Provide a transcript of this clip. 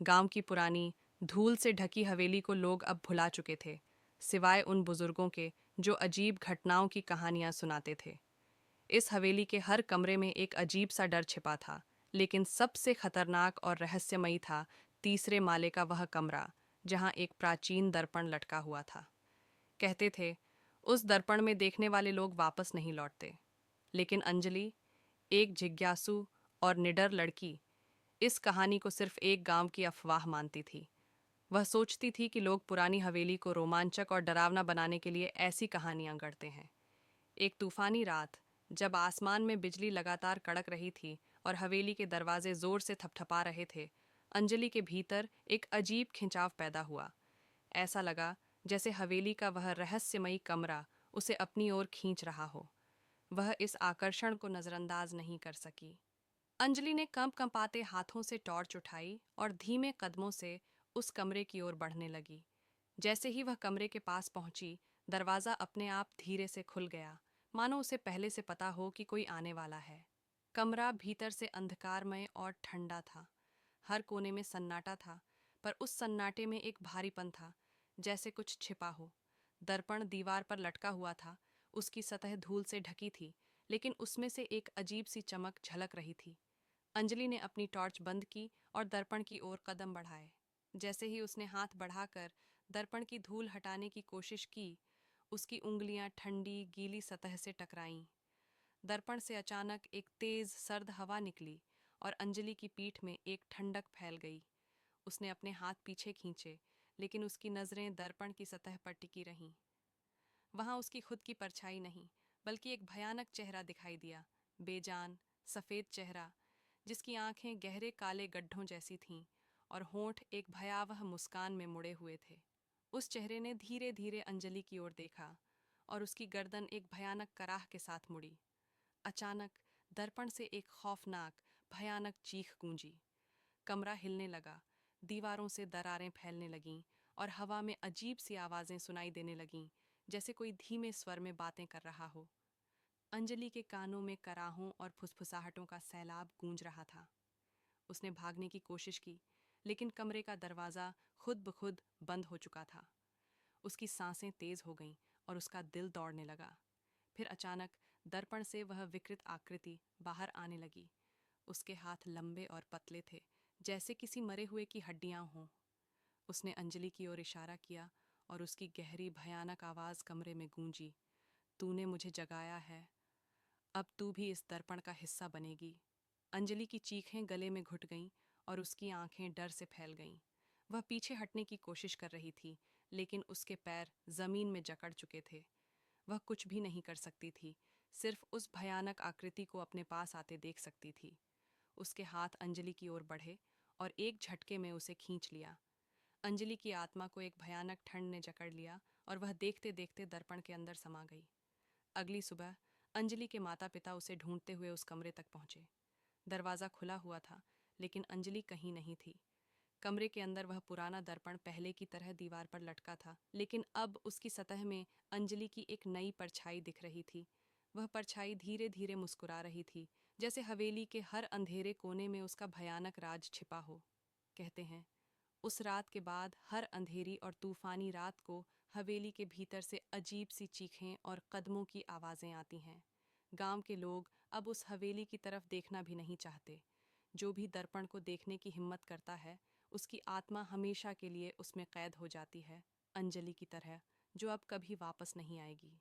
गांव की पुरानी, धूल से ढकी हवेली को लोग अब भुला चुके थे, सिवाय उन बुजुर्गों के जो अजीब घटनाओं की कहानियां सुनाते थे। इस हवेली के हर कमरे में एक अजीब सा डर छिपा था, लेकिन सबसे खतरनाक और रहस्यमयी था तीसरे माले का वह कमरा, जहां एक प्राचीन दर्पण लटका हुआ था। कहते थे, उस दर्पण में देखने वाले लोग वापस नहीं लौटते। लेकिन अंजलि, एक जिज्ञासु और निडर लड़की, इस कहानी को सिर्फ एक गांव की अफवाह मानती थी। वह सोचती थी कि लोग पुरानी हवेली को रोमांचक और डरावना बनाने के लिए ऐसी कहानियां गढ़ते हैं। एक तूफानी रात, जब आसमान में बिजली लगातार कड़क रही थी और हवेली के दरवाजे जोर से थपथपा रहे थे, अंजलि के भीतर एक अजीब खिंचाव पैदा हुआ। ऐसा लगा जैसे हवेली का वह रहस्यमयी कमरा उसे अपनी ओर खींच रहा हो। वह इस आकर्षण को नजरअंदाज नहीं कर सकी। अंजलि ने कंप कंपाते हाथों से टॉर्च उठाई और धीमे कदमों से उस कमरे की ओर बढ़ने लगी। जैसे ही वह कमरे के पास पहुंची, दरवाजा अपने आप धीरे से खुल गया, मानो उसे पहले से पता हो कि कोई आने वाला है। कमरा भीतर से अंधकारमय और ठंडा था। हर कोने में सन्नाटा था, पर उस सन्नाटे में एक भारीपन था, जैसे कुछ छिपा हो। दर्पण दीवार पर लटका हुआ था, उसकी सतह धूल से ढकी थी, लेकिन उसमें से एक अजीब सी चमक झलक रही थी। अंजलि ने अपनी टॉर्च बंद की और दर्पण की ओर कदम बढ़ाए। जैसे ही उसने हाथ बढ़ाकर दर्पण की धूल हटाने की कोशिश की, उसकी उंगलियां ठंडी गीली सतह से टकराईं। दर्पण से अचानक एक तेज सर्द हवा निकली और अंजलि की पीठ में एक ठंडक फैल गई। उसने अपने हाथ पीछे खींचे, लेकिन उसकी नजरें दर्पण की सतह पर टिकी रहीं। वहां उसकी खुद की परछाई नहीं, बल्कि एक भयानक चेहरा दिखाई दिया। बेजान, सफेद चेहरा, जिसकी आंखें गहरे काले गड्ढों जैसी थीं और होंठ एक भयावह मुस्कान में मुड़े हुए थे। उस चेहरे ने धीरे धीरे अंजलि की ओर देखा और उसकी गर्दन एक भयानक कराह के साथ मुड़ी। अचानक दर्पण से एक खौफनाक, भयानक चीख गूंजी। कमरा हिलने लगा, दीवारों से दरारें फैलने लगीं और हवा में अजीब सी आवाजें सुनाई देने लगीं, जैसे कोई धीमे स्वर में बातें कर रहा हो। अंजलि के कानों में कराहों और फुसफुसाहटों का सैलाब गूंज रहा था। उसने भागने की कोशिश की, लेकिन कमरे का दरवाजा खुद ब खुद बंद हो चुका था। उसकी सांसें तेज हो गईं और उसका दिल दौड़ने लगा। फिर अचानक दर्पण से वह विकृत आकृति बाहर आने लगी। उसके हाथ लंबे और पतले थे, जैसे किसी मरे हुए की हड्डियां हों। उसने अंजलि की ओर इशारा किया और उसकी गहरी भयानक आवाज कमरे में गूंजी, तूने मुझे जगाया है, अब तू भी इस दर्पण का हिस्सा बनेगी। अंजलि की चीखें गले में घुट गईं और उसकी आंखें डर से फैल गईं। वह पीछे हटने की कोशिश कर रही थी, लेकिन उसके पैर जमीन में जकड़ चुके थे। वह कुछ भी नहीं कर सकती थी, सिर्फ उस भयानक आकृति को अपने पास आते देख सकती थी। उसके हाथ अंजलि की ओर बढ़े और एक झटके में उसे खींच लिया। अंजलि की आत्मा को एक भयानक ठंड ने जकड़ लिया और वह देखते देखते दर्पण के अंदर समा गई। अगली सुबह अंजलि के माता पिता उसे ढूंढते हुए उस कमरे तक पहुंचे। दरवाज़ा खुला हुआ था, लेकिन अंजलि कहीं नहीं थी। कमरे के अंदर वह पुराना दर्पण पहले की तरह दीवार पर लटका था, लेकिन अब उसकी सतह में अंजलि की एक नई परछाई दिख रही थी। वह परछाई धीरे धीरे मुस्कुरा रही थी, जैसे हवेली के हर अंधेरे कोने में उसका भयानक राज छिपा हो। कहते हैं, उस रात के बाद हर अंधेरी और तूफानी रात को हवेली के भीतर से अजीब सी चीखें और कदमों की आवाज़ें आती हैं। गांव के लोग अब उस हवेली की तरफ देखना भी नहीं चाहते। जो भी दर्पण को देखने की हिम्मत करता है, उसकी आत्मा हमेशा के लिए उसमें कैद हो जाती है, अंजलि की तरह, जो अब कभी वापस नहीं आएगी।